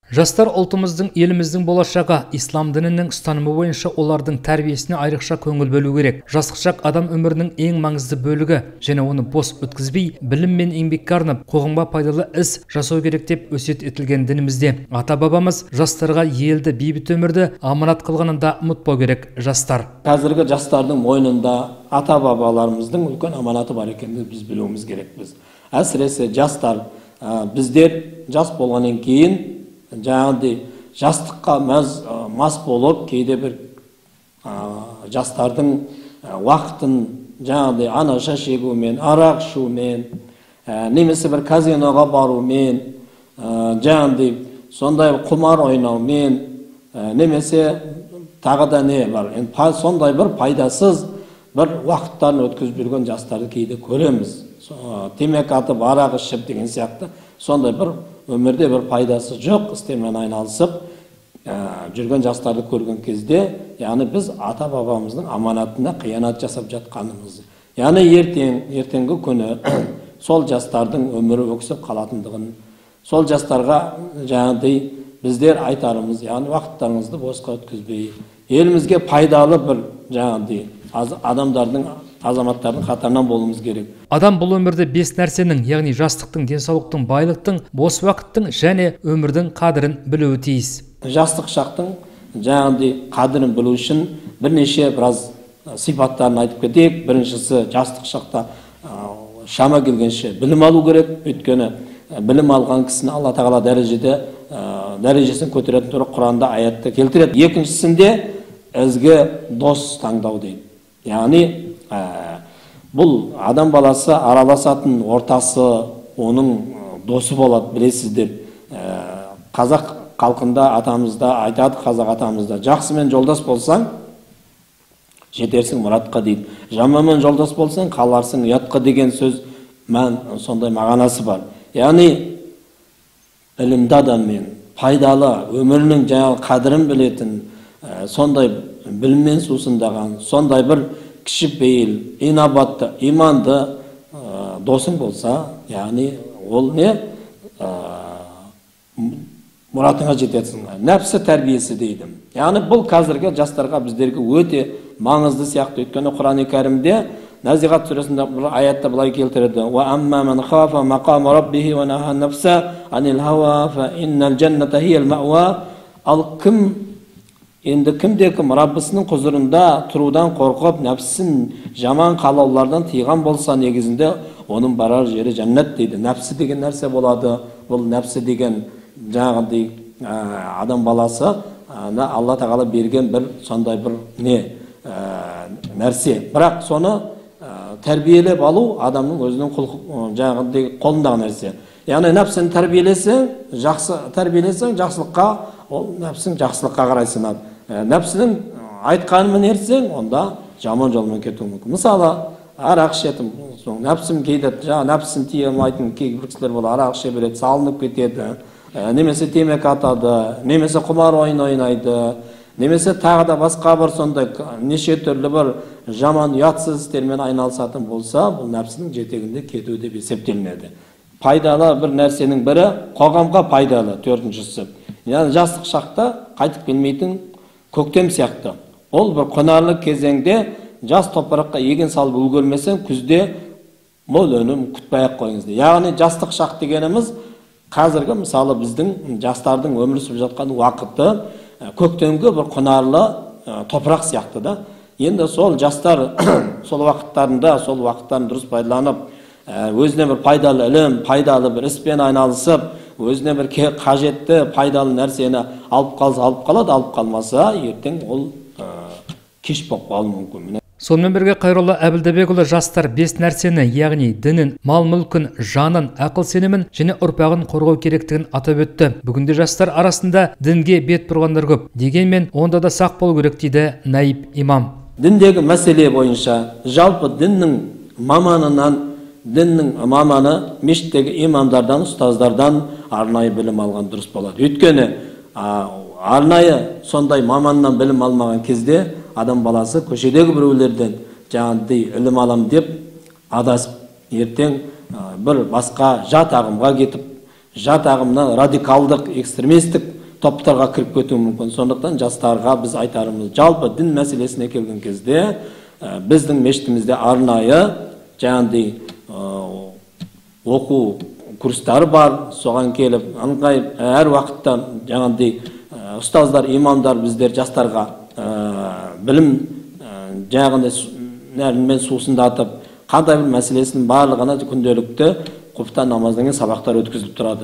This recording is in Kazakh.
Жастар ұлтымыздың, еліміздің болашағы. Ислам дінінің ұстанымы бойынша олардың тәрбиесіне айрықша көңіл бөлу керек. Жастық шақ адам өмірінің ең маңызды бөлігі, және оны бос өткізбей, білім мен еңбекке арнап, қоғамға пайдалы іс жасау керек деп өсиет етілген дінімізде. Ата-бабамыз жастарға елді, бейбіт өмірді аманат қылғанын да ұмытпау керек. Жастар. Қазіргі жастардың мойнында ата-бабаларымыздың үлкен аманаты бар екенін біз білуіміз керекпіз. Әсіресе жастар, біздер жас болғаннан кейін жаңағыдай жастыққа мас болып, кейде бір жастардың уақытын жаңағыдай анаша шегумен, арақ ішумен, немесе бір казиноға барумен, жаңағыдай сондай құмар ойнаумен, немесе тағы да не бар, сондай бір пайдасыз бір уақыттарын өткізіп жүрген жастарды кейде көреміз. Темекі атып, арақ ішіп деген сияқты сондай бір өмірде бір пайдасы жоқ істермен айналысып жүрген жастарды көрген кезде, яғни біз ата-бабамыздың аманатына қиянат жасап жатқанымыз. Яғни ертеңгі күні сол жастардың өмірі өксіп қалатындығын, сол жастарға жаңағыдай біздер айтарымыз, яғни уақыттарыңызды босқа өткізбей, елімізге пайдалы бір жаңағыдай азаматтардың қатарынан болуымыз керек. Адам бұл өмірде 5 нәрсенің, яғни жастықтың, денсаулықтың, байлықтың, бос уақыттың және өмірдің қадірін білуі тиіс. Жастық шақтың жаңағыдай қадірін білу үшін бірнеше біраз сипаттарын айтып кетейік. Біріншісі, жастық шақта шама келгенше білім алу керек. Өйткені білім алған кісіні Алла тағала дәрежесін көтеретін туралы Құранда аятта келтіреді. Екіншісінде ізгі дос таңдау дейді. Яғни бұл адам баласы араласатын ортасы оның досы болады, білесіздер. Қазақ халқында атамызда айтады, қазақ атамызда, жақсымен жолдас болсаң жетерсің мұратқа дейді. Жаманмен жолдас болсаң қаларсың ұятқа деген сөз сондай мағынасы бар. Яғни ілімді адаммен пайдалы өмірінің жаңағы қадірін білетін, сондай біліммен сусындаған, сондай бір кішіпейіл, инабатты, иманды досың болса, яғни ол не? Мұратыңа жетесің. Нәпсі тәрбиесі дейді. Яғни бұл қазіргі жастарға біздерге өте маңызды сияқты. Өйткені Құран-ы Кәрімде Назиғат сүресінде бір аятта былай келтіреді: "Ва амма ман хафа мақама раббихи ва наха нафса анил хава фа иннал джанната хиел мауа." Ал кім-кім Раббысының құзырында тұрудан қорқып, нәпсісін жаман қалаулардан тыйған болса, негізінде оның барар жері жәннат дейді. Нәпсі деген нәрсе болады. Бұл нәпсі деген жаңағыдай адам баласы Алла тағала берген бір сондай бір нәрсе. Бірақ соны тәрбиелеп алу адамның өзінің жаңағыдай қолындағы нәрсе. Яғни нәпсін тәрбиелесең жақсылыққа, ол нәпсің жақсылыққа қарай сынады. Нәпсінің айтқанымен ерсең, онда жаман жолмен кетуі мүмкін. Мысалы, арақ ішетін, нәпсім кейде нәпсін тие алмайтын кейбір кісілер болады, арақ іше береді, салынып кетеді, немесе темекі атады, немесе құмар ойын ойнайды, немесе тағы да басқа бір сондай неше түрлі бір жаман ұятсыз істермен айналысатын болса, бұл нәпсінің жетегінде кетуі деп есептелінеді. Пайдалы бір нәрсенің бірі қоғамға пайдалы. Төртіншісі, яғни жастық шақта қайтып келмейтін көктем сияқты. Ол бір қонарлы кезеңде жас топыраққа егін салып үлгермесең, күзде мол өнім күтпей-ақ қойыңыз. Яғни жастық шақ дегеніміз қазіргі мысалы біздің жастардың өмір сүріп жатқан уақыты көктемгі бір қонарлы топырақ сияқты да. Енді сол жастар сол уақыттарын дұрыс пайдаланып, өзіне бір пайдалы ілім, пайдалы бір іспен айналысып, өзіне бір қажетті пайдалы нәрсені алып қалса алып қалады, алып қалмаса ертең ол кеш болып қалуы мүмкін. Сонымен бірге Қайролла Әбілдібекұлы жастар 5 нәрсені, яғни дінін, мал-мүлкін, жанын, ақыл-сенімін және ұрпағын қорғау керектігін атап өтті. Бүгінде жастар арасында дінге бет бұрғандар көп. Дегенмен, онда да сақ болу керек дейді Наиб имам. Діндегі мәселе бойынша жалпы діннің маманы мешіттегі имамдардан, ұстаздардан арнайы білім алған дұрыс болады. Өйткені арнайы сондай маманнан білім алмаған кезде адам баласы көшедегі біреулерден жаңағыдай ілім алам деп адасып, ертең бір басқа жат ағымға кетіп, жат ағымнан радикалдық, экстремистік топтарға кіріп кетуі мүмкін. Сондықтан жастарға біз айтарымыз, жалпы дін мәселесіне келген кезде біздің мешітімізде арнайы жаңағыдай оқу курстары бар. Соған келіп, ыңғай әр уақытта жаңағыдай ұстаздар, имамдар біздер жастарға білім жаңағындай нәрмен сусындатып, қандай бір мәселесінің барлығына күнделікті құптан намаздан кейін сабақтар өткізіліп тұрады.